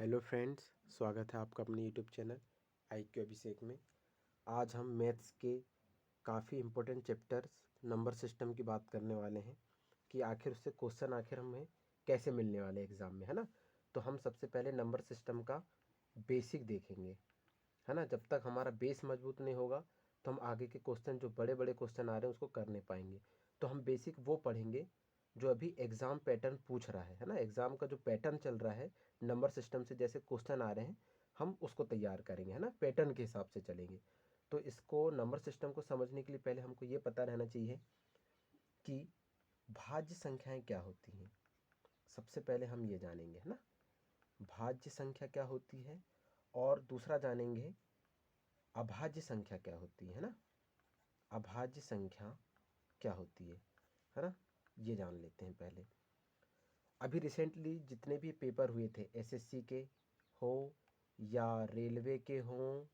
Hello friends, स्वागत है आपका अपने यूट्यूब चैनल IQ अभिषेक में। आज हम मैथ्स के काफ़ी इम्पोर्टेंट चैप्टर्स नंबर सिस्टम की बात करने वाले हैं कि आखिर उससे क्वेश्चन आखिर हमें कैसे मिलने वाले एग्ज़ाम में, है ना। तो हम सबसे पहले नंबर सिस्टम का बेसिक देखेंगे, है ना। जब तक हमारा बेस मजबूत नहीं होगा तो हम आगे के क्वेश्चन जो बड़े बड़े क्वेश्चन आ रहे हैं उसको कर नहीं पाएंगे। तो हम बेसिक वो पढ़ेंगे जो अभी एग्ज़ाम पैटर्न पूछ रहा है ना। एग्ज़ाम का जो पैटर्न चल रहा है नंबर सिस्टम से जैसे क्वेश्चन आ रहे हैं हम उसको तैयार करेंगे, है ना। पैटर्न के हिसाब से चलेंगे। तो इसको नंबर सिस्टम को समझने के लिए पहले हमको ये पता रहना चाहिए कि भाज्य संख्याएं क्या होती हैं। सबसे पहले हम ये जानेंगे, है ना, भाज्य संख्या क्या होती है। और दूसरा जानेंगे अभाज्य संख्या क्या होती है ना। अभाज्य संख्या क्या होती है ना। ये जान लेते हैं पहले। अभी रिसेंटली जितने भी पेपर हुए थे SSC के हो या रेलवे के हों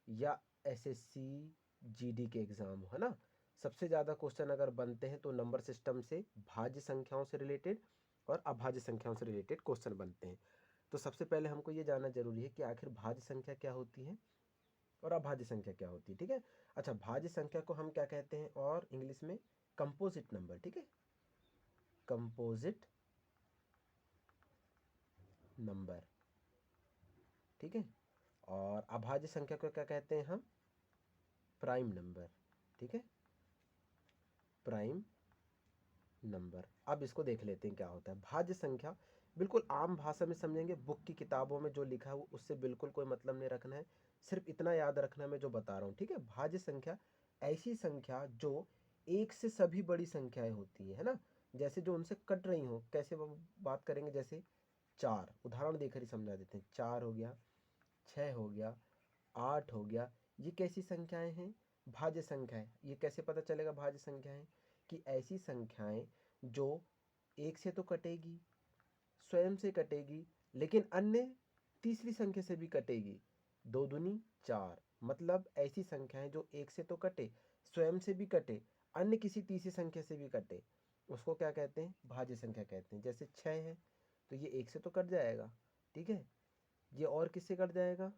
या SSC GD के एग्ज़ाम हो, है ना, सबसे ज़्यादा क्वेश्चन अगर बनते हैं तो नंबर सिस्टम से भाज्य संख्याओं से रिलेटेड और अभाज्य संख्याओं से रिलेटेड क्वेश्चन बनते हैं। तो सबसे पहले हमको ये जानना जरूरी है कि आखिर भाज्य संख्या क्या होती है और अभाज्य संख्या क्या होती है, ठीक है। अच्छा, भाज्य संख्या को हम क्या कहते हैं और इंग्लिश में कंपोजिट नंबर, ठीक है, कंपोजिट नंबर, ठीक है। और अभाज्य संख्या को क्या कहते हैं हम, प्राइम नंबर, ठीक है, प्राइम नंबर। अब इसको देख लेते हैं क्या होता है भाज्य संख्या। बिल्कुल आम भाषा में समझेंगे, बुक की किताबों में जो लिखा है वो उससे बिल्कुल कोई मतलब नहीं रखना है, सिर्फ इतना याद रखना है मैं जो बता रहा हूँ, ठीक है। भाज्य संख्या ऐसी संख्या जो एक से सभी बड़ी संख्याएं होती है ना, जैसे जो उनसे कट रही हो। कैसे वो बात करेंगे, जैसे 4, उदाहरण देकर ही समझा देते हैं। 4 हो गया, 6 हो गया, 8 हो गया, ये कैसी संख्याएं हैं, भाज्य संख्याएं। ये कैसे पता चलेगा भाज्य संख्याएं, कि ऐसी संख्याएं जो एक से तो कटेगी, स्वयं से कटेगी, लेकिन अन्य तीसरी संख्या से भी कटेगी। 2 दूनी 4, मतलब ऐसी संख्याएं जो एक से तो कटे, स्वयं से भी कटे, अन्य किसी तीसरी संख्या से भी कटे, उसको क्या कहते हैं, भाज्य संख्या कहते हैं। जैसे 6 है तो ये एक से तो कट जाएगा, ठीक है। ये और किससे कट जाएगा,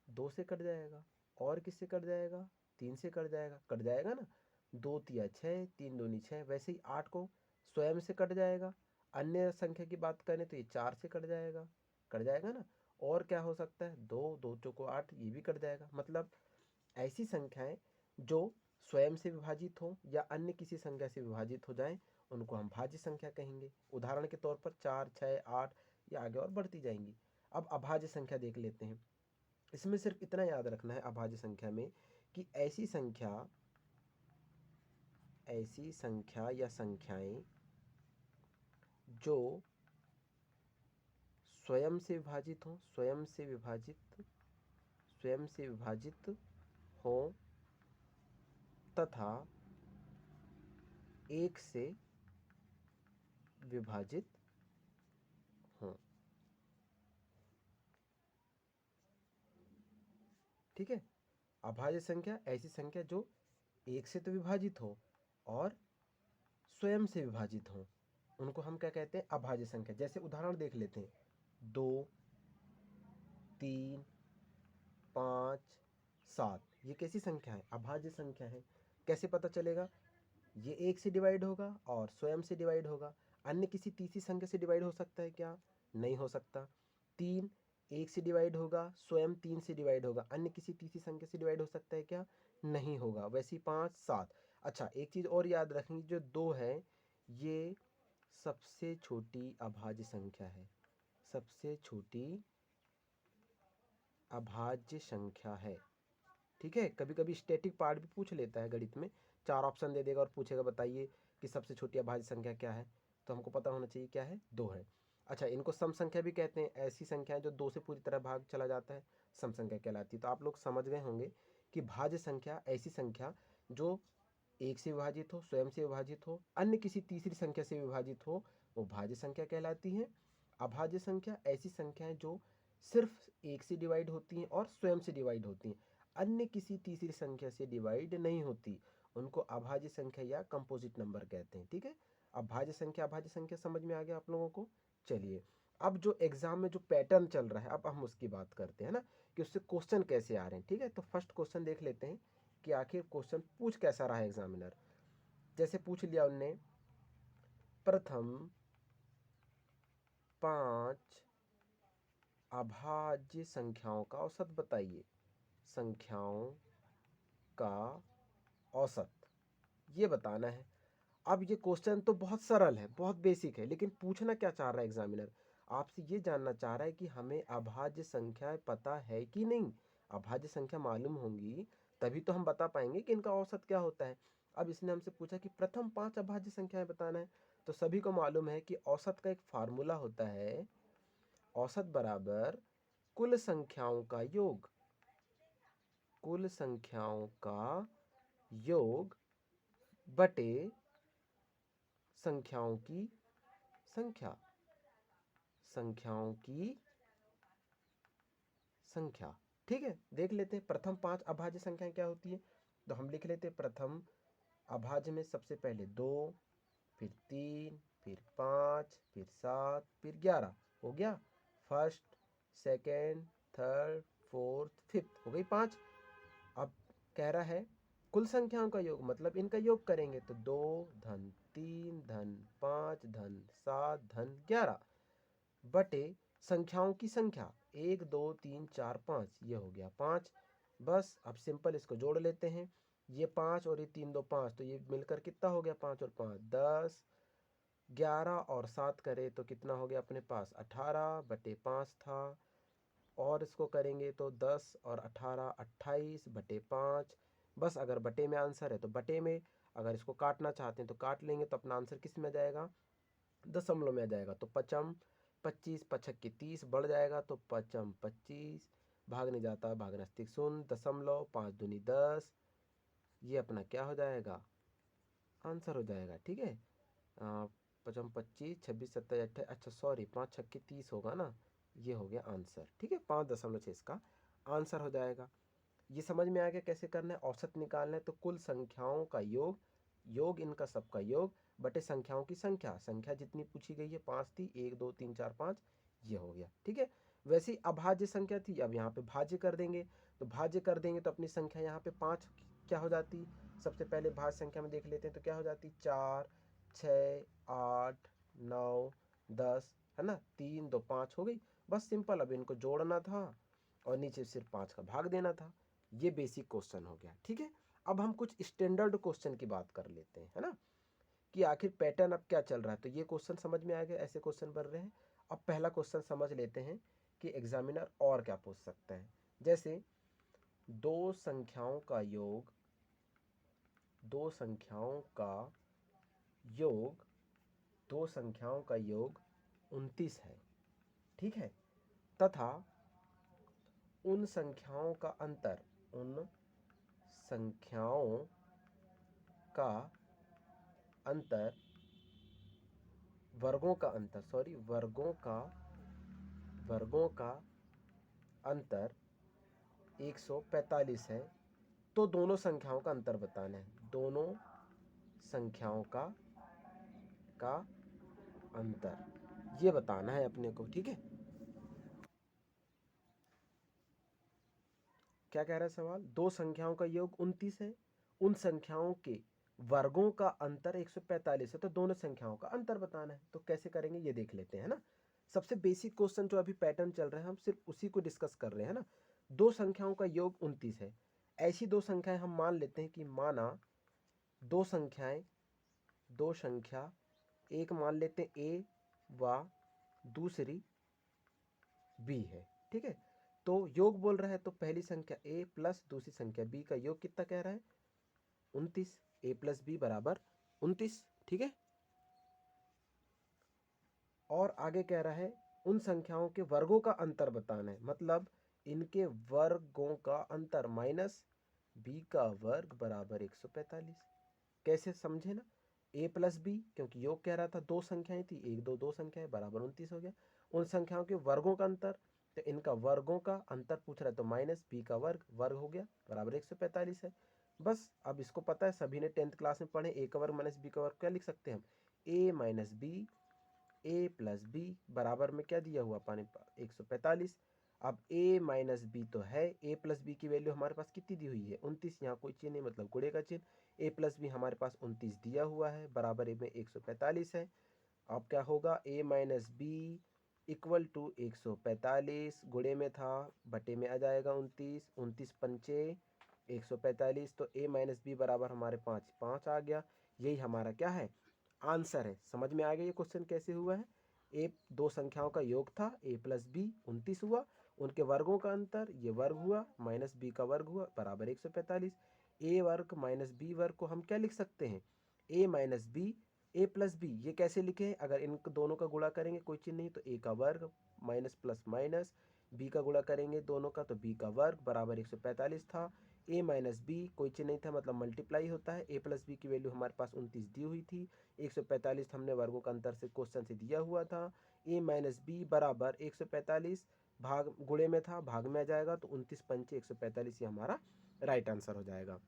2 से कट जाएगा। और किससे कट जाएगा, 3 से कट जाएगा, कट जाएगा ना। 2 तिया 6, 3 दूनी 6। वैसे ही 8 को स्वयं से कट जाएगा। अन्य संख्या की बात करें तो ये 4 से कट जाएगा ना। और क्या हो सकता है, 2, 2 चौको 8, ये भी कट जाएगा। मतलब ऐसी संख्याएं जो स्वयं से विभाजित हो या अन्य किसी संख्या से विभाजित हो जाएं उनको हम भाज्य संख्या कहेंगे। उदाहरण के तौर पर 4, 6, 8, ये आगे और बढ़ती जाएंगी। अब अभाज्य संख्या देख लेते हैं। इसमें सिर्फ इतना याद रखना है अभाज्य संख्या में कि ऐसी संख्या या संख्याएं जो स्वयं से विभाजित हो, स्वयं से विभाजित हो तथा एक से विभाजित हो, ठीक है। अभाज्य संख्या ऐसी संख्या जो एक से तो विभाजित हो और स्वयं से विभाजित हो, उनको हम क्या कहते हैं, अभाज्य संख्या। जैसे उदाहरण देख लेते हैं, 2, 3, 5, 7, ये कैसी संख्या है, अभाज्य संख्या है। कैसे पता चलेगा, ये एक से डिवाइड होगा और स्वयं से डिवाइड होगा। अन्य किसी तीसरी संख्या से डिवाइड हो सकता है क्या, नहीं हो सकता। 3 एक से डिवाइड होगा, स्वयं 3 से डिवाइड होगा, अन्य किसी तीसरी संख्या से डिवाइड हो सकता है क्या, नहीं होगा। वैसे ही 5, 7। अच्छा, एक चीज़ और याद रखेंगे, जो 2 है ये सबसे छोटी अभाज्य संख्या है, सबसे छोटी अभाज्य संख्या है, ठीक है। कभी कभी स्टैटिक पार्ट भी पूछ लेता है गणित में, 4 ऑप्शन दे देगा और पूछेगा बताइए कि सबसे छोटी अभाज्य संख्या क्या है, तो हमको पता होना चाहिए क्या है, 2 है। अच्छा, इनको सम संख्या भी कहते हैं। ऐसी संख्याएं जो 2 से पूरी तरह भाग चला जाता है सम संख्या कहलाती है। तो आप लोग समझ गए होंगे कि भाज्य संख्या ऐसी संख्या जो एक से विभाजित हो, स्वयं से विभाजित हो, अन्य किसी तीसरी संख्या से विभाजित हो, वो भाज्य संख्या कहलाती है। अभाज्य संख्या ऐसी संख्याएं जो सिर्फ एक से डिवाइड होती हैं और स्वयं से डिवाइड होती हैं, अन्य किसी तीसरी संख्या से डिवाइड नहीं होती, उनको अभाज्य संख्या या कंपोजिट नंबर कहते हैं, ठीक है। अब भाज्य संख्या अभाज्य संख्या समझ में आ गया आप लोगों को। चलिए अब जो एग्जाम में जो पैटर्न चल रहा है, अब हम उसकी बात करते हैं ना, कि उससे क्वेश्चन कैसे आ रहे हैं। ठीक है, तो फर्स्ट क्वेश्चन देख लेते हैं कि आखिर क्वेश्चन पूछ कैसा रहा है एग्जामिनर। जैसे पूछ लिया उनने, प्रथम 5 अभाज्य संख्याओं का औसत बताइए। संख्याओं का औसत ये बताना है। अब ये क्वेश्चन तो बहुत सरल है, बहुत बेसिक है, लेकिन पूछना क्या चाह रहा है एग्जामिनर, आपसे ये जानना चाह रहा है कि हमें अभाज्य संख्या पता है कि नहीं। अभाज्य संख्या मालूम होंगी तभी तो हम बता पाएंगे कि इनका औसत क्या होता है। अब इसने हमसे पूछा कि प्रथम 5 अभाज्य संख्याएं बताना है, तो सभी को मालूम है कि औसत का एक फार्मूला होता है, औसत बराबर कुल संख्याओं का योग। कुल संख्याओं का योग बटे संख्याओं की संख्या। संख्याओं की संख्या। ठीक है, देख लेते हैं प्रथम 5 अभाज्य संख्याएं क्या होती है। तो हम लिख लेते हैं प्रथम अभाज्य में सबसे पहले 2, फिर 3, फिर 5, फिर 7, फिर 11 हो गया। First, second, third, fourth, fifth हो गई 5। अब कह रहा है कुल संख्याओं का योग, मतलब इनका योग करेंगे तो 2 धन 3 धन 5 धन 7 धन 11 बटे संख्याओं की संख्या 1 2 3 4 5, ये हो गया 5। बस अब सिंपल इसको जोड़ लेते हैं, ये 5 और ये 3 2 5, तो ये मिलकर कितना हो गया 5 और 5 10, 11 और 7 करे तो कितना हो गया अपने पास 18 बटे 5 था। और इसको करेंगे तो 10 और 18 28 बटे 5। बस अगर बटे में आंसर है तो बटे में, अगर इसको काटना चाहते हैं तो काट लेंगे, तो अपना आंसर किस में आ जाएगा, दशमलव में आ जाएगा। तो पचम 25 पचक 30 बढ़ जाएगा, तो पचम 25, भाग नहीं जाता, भाग नस्तिक 0, दशमलव 5 दूनी 10, ये अपना क्या हो जाएगा, आंसर हो जाएगा। ठीक है, पचम 25 26 27 28, अच्छा सॉरी 5 छक्के 30 होगा ना, ये हो गया आंसर। ठीक है, 5.6 इसका आंसर हो जाएगा। ये समझ में आ गया कैसे करना है। औसत निकालना है तो कुल संख्याओं का योग, योग इनका सबका योग बटे संख्याओं की संख्या। संख्या जितनी पूछी गई है 5 थी, 1 2 3 4 5, ये हो गया। ठीक है, वैसे ही अभाज्य संख्या थी, अब यहाँ पे भाज्य कर देंगे। तो भाज्य कर देंगे तो अपनी संख्या यहाँ पे 5 क्या हो जाती, सबसे पहले भाज्य संख्या में देख लेते हैं तो क्या हो जाती, 4 6 8 9 10 है ना, 3 2 5 हो गई। बस सिंपल, अब इनको जोड़ना था और नीचे सिर्फ 5 का भाग देना था। ये बेसिक क्वेश्चन हो गया। ठीक है, अब हम कुछ स्टैंडर्ड क्वेश्चन की बात कर लेते हैं, है ना, कि आखिर पैटर्न अब क्या चल रहा है। तो ये क्वेश्चन समझ में आ गया, ऐसे क्वेश्चन बन रहे हैं। अब पहला क्वेश्चन समझ लेते हैं कि एग्जामिनर और क्या पूछ सकता है। जैसे दो संख्याओं का योग, दो संख्याओं का योग, दो संख्याओं का योग 29 है। ठीक है, तथा उन संख्याओं का अंतर, उन संख्याओं का अंतर, वर्गों का अंतर, सॉरी वर्गों का अंतर 145 है। तो दोनों संख्याओं का अंतर बताना है, दोनों संख्याओं का अंतर ये बताना है अपने को। ठीक है, क्या कह रहा है सवाल, दो संख्याओं का योग 29 है, उन संख्याओं के वर्गों का अंतर 145 है, तो दोनों संख्याओं का अंतर बताना है। तो कैसे करेंगे ये देख लेते हैं ना। सबसे बेसिक क्वेश्चन जो अभी पैटर्न चल रहा है, हम सिर्फ उसी को डिस्कस कर रहे हैं ना। दो संख्याओं का योग 29 है, ऐसी दो संख्याएं हम मान लेते हैं कि माना दो संख्याएं, दो संख्या, एक मान लेते हैं ए व दूसरी बी है। ठीक है, तो योग बोल रहा है तो पहली संख्या ए प्लस दूसरी संख्या बी का योग कितना कह रहा है, 29। ए प्लस बी बराबर 29। ठीक है, और आगे कह रहा है उन संख्याओं के वर्गों का अंतर बताना है, मतलब इनके वर्गों का अंतर माइनस बी का वर्ग बराबर 145। कैसे समझे ना, ए प्लस बी, क्योंकि योग कह रहा था दो संख्याएं थी, एक दो दो संख्याएं बराबर 29 हो गया। उन संख्याओं के वर्गों का अंतर, तो इनका वर्गों का अंतर पूछ रहा है, तो माइनस बी का वर्ग, वर्ग हो गया बराबर 145 है। बस अब इसको पता है, सभी ने 10th क्लास में पढ़े, ए का वर्ग माइनस बी का वर्ग क्या लिख सकते हैं हम, ए minus B A plus B बराबर में क्या दिया हुआ पानी 145। अब a माइनस बी तो है, a प्लस बी की वैल्यू हमारे पास कितनी दी हुई है 29, यहाँ कोई चिन्ह नहीं मतलब गुणे का चिन्ह। a प्लस बी हमारे पास 29 दिया हुआ है, बराबर में 145 है। अब क्या होगा, a minus B equal to 145 गुणे में था बटे में आ जाएगा 29, 29 पंचे 145, तो a माइनस बी बराबर हमारे 5 आ गया। यही हमारा क्या है, आंसर है। समझ में आ गया ये क्वेश्चन कैसे हुआ है। ए दो संख्याओं का योग था, a प्लस बी 29 हुआ, उनके वर्गों का अंतर ये वर्ग हुआ, माइनस बी का वर्ग हुआ बराबर 145। ए वर्ग माइनस बी वर्ग को हम क्या लिख सकते हैं, a minus B A plus B. ये कैसे लिखे, अगर इन दोनों का गुणा करेंगे कोई चिन्ह नहीं तो a का वर्ग माइनस प्लस माइनस, b का गुणा करेंगे दोनों का तो b का वर्ग बराबर 145 था। a माइनस बी कोई चिन्ह नहीं था मतलब मल्टीप्लाई होता है, a प्लस बी की वैल्यू हमारे पास 29 दी हुई थी, 145 हमने वर्गों का अंतर से क्वेश्चन से दिया हुआ था। a माइनस बी बराबर 145 भाग गुणे में था भाग में आ जाएगा तो 29 पंचे 145 ये हमारा राइट आंसर हो जाएगा।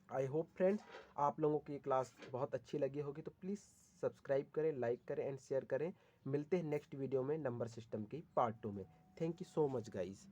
आई होप फ्रेंड्स आप लोगों की क्लास बहुत अच्छी लगी होगी, तो प्लीज़ सब्सक्राइब करें, लाइक करें एंड शेयर करें। मिलते हैं नेक्स्ट वीडियो में नंबर सिस्टम की पार्ट 2 में। Thank you so much guys.